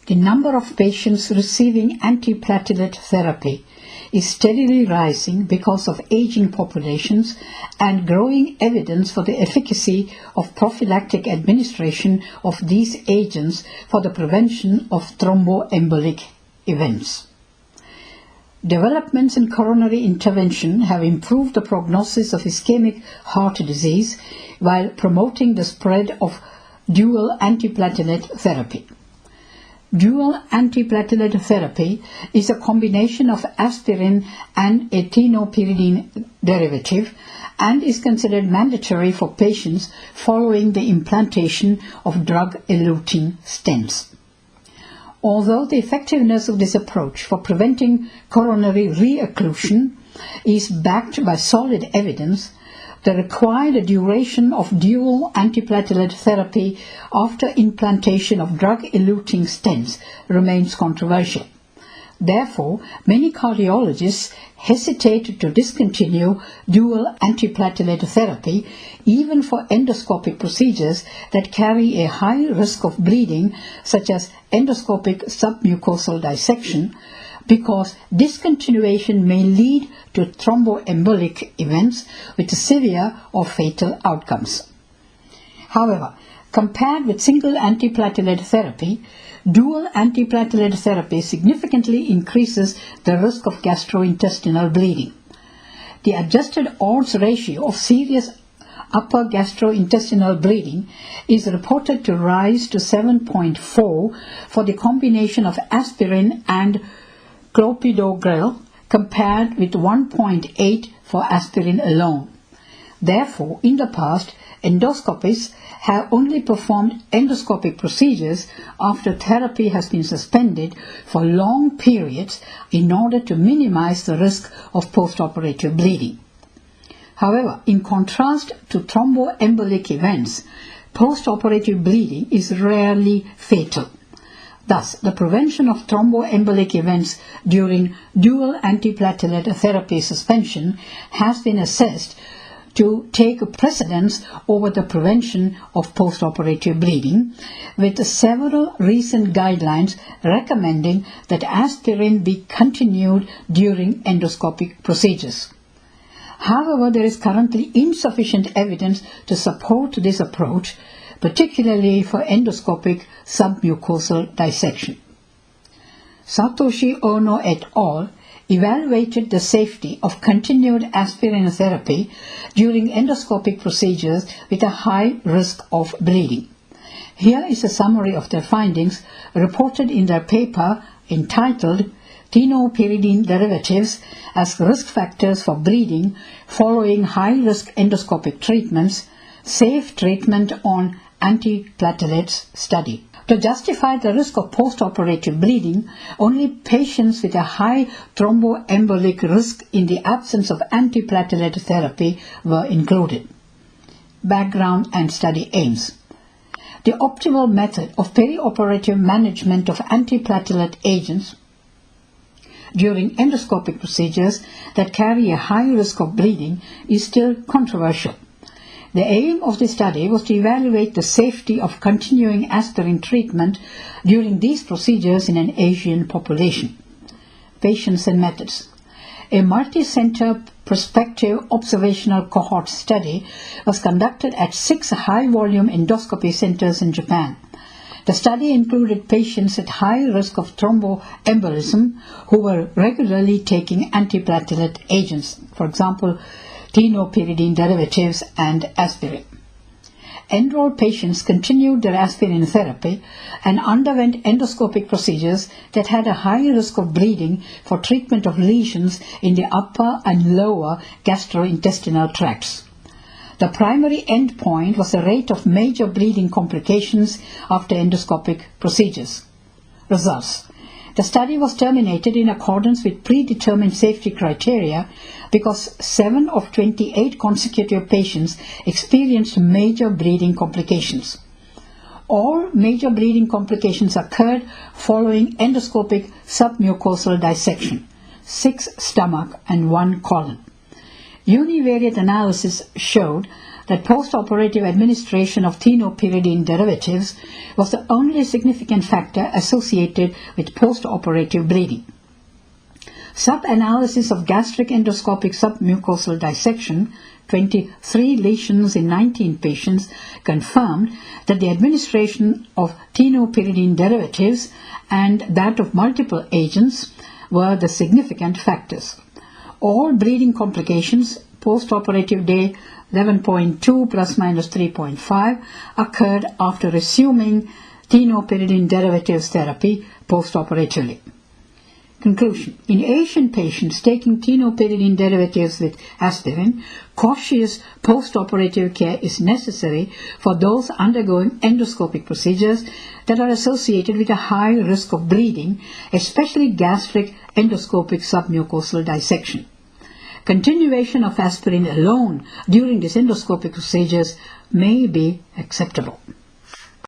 The number of patients receiving antiplatelet therapy is steadily rising because of aging populations and growing evidence for the efficacy of prophylactic administration of these agents for the prevention of thromboembolic events. Developments in coronary intervention have improved the prognosis of ischemic heart disease while promoting the spread of dual antiplatelet therapy. Dual antiplatelet therapy is a combination of aspirin and a thienopyridine derivative and is considered mandatory for patients following the implantation of drug-eluting stents. Although the effectiveness of this approach for preventing coronary re-occlusion is backed by solid evidence, the required duration of dual antiplatelet therapy after implantation of drug-eluting stents remains controversial. Therefore, many cardiologists hesitate to discontinue dual antiplatelet therapy even for endoscopic procedures that carry a high risk of bleeding, such as endoscopic submucosal dissection, because discontinuation may lead to thromboembolic events with severe or fatal outcomes. However, compared with single antiplatelet therapy, dual antiplatelet therapy significantly increases the risk of gastrointestinal bleeding. The adjusted odds ratio of serious upper gastrointestinal bleeding is reported to rise to 7.4 for the combination of aspirin and clopidogrel compared with 1.8 for aspirin alone. Therefore, in the past, endoscopists have only performed endoscopic procedures after therapy has been suspended for long periods in order to minimize the risk of postoperative bleeding. However, in contrast to thromboembolic events, postoperative bleeding is rarely fatal. Thus, the prevention of thromboembolic events during dual antiplatelet therapy suspension has been assessed to take precedence over the prevention of postoperative bleeding, with several recent guidelines recommending that aspirin be continued during endoscopic procedures. However, there is currently insufficient evidence to support this approach, particularly for endoscopic submucosal dissection. Satoshi Ono et al. Evaluated the safety of continued aspirin therapy during endoscopic procedures with a high risk of bleeding. Here is a summary of their findings reported in their paper entitled Thienopyridinederivatives as Risk Factors for Bleeding Following High-Risk Endoscopic Treatments, Safe Treatment on Antiplatelets Study. To justify the risk of postoperative bleeding, only patients with a high thromboembolic risk in the absence of antiplatelet therapy were included. Background and study aims. The optimal method of perioperative management of antiplatelet agents during endoscopic procedures that carry a high risk of bleeding is still controversial. The aim of the study was to evaluate the safety of continuing aspirin treatment during these procedures in an Asian population. Patients and methods. A multi-center prospective observational cohort study was conducted at 6 high-volume endoscopy centers in Japan. The study included patients at high risk of thromboembolism who were regularly taking antiplatelet agents, for example, thienopyridine derivatives and aspirin. Enrolled patients continued their aspirin therapy and underwent endoscopic procedures that had a high risk of bleeding for treatment of lesions in the upper and lower gastrointestinal tracts. The primary endpoint was the rate of major bleeding complications after endoscopic procedures. Results. The study was terminated in accordance with predetermined safety criteria because 7 of 28 consecutive patients experienced major bleeding complications. All major bleeding complications occurred following endoscopic submucosal dissection, 6 stomach and 1 colon. Univariate analysis showed that post-operative administration of thienopyridine derivatives was the only significant factor associated with post-operative bleeding. Sub-analysis of gastric endoscopic submucosal dissection, 23 lesions in 19 patients, confirmed that the administration of thienopyridine derivatives and that of multiple agents were the significant factors. All bleeding complications post-operative day 11.2 plus minus 3.5 occurred after resuming thienopyridine derivatives therapy post-operatively. Conclusion. In Asian patients taking thienopyridine derivatives with aspirin, cautious post-operative care is necessary for those undergoing endoscopic procedures that are associated with a high risk of bleeding, especially gastric endoscopic submucosal dissection. Continuation of aspirin alone during these endoscopic procedures may be acceptable.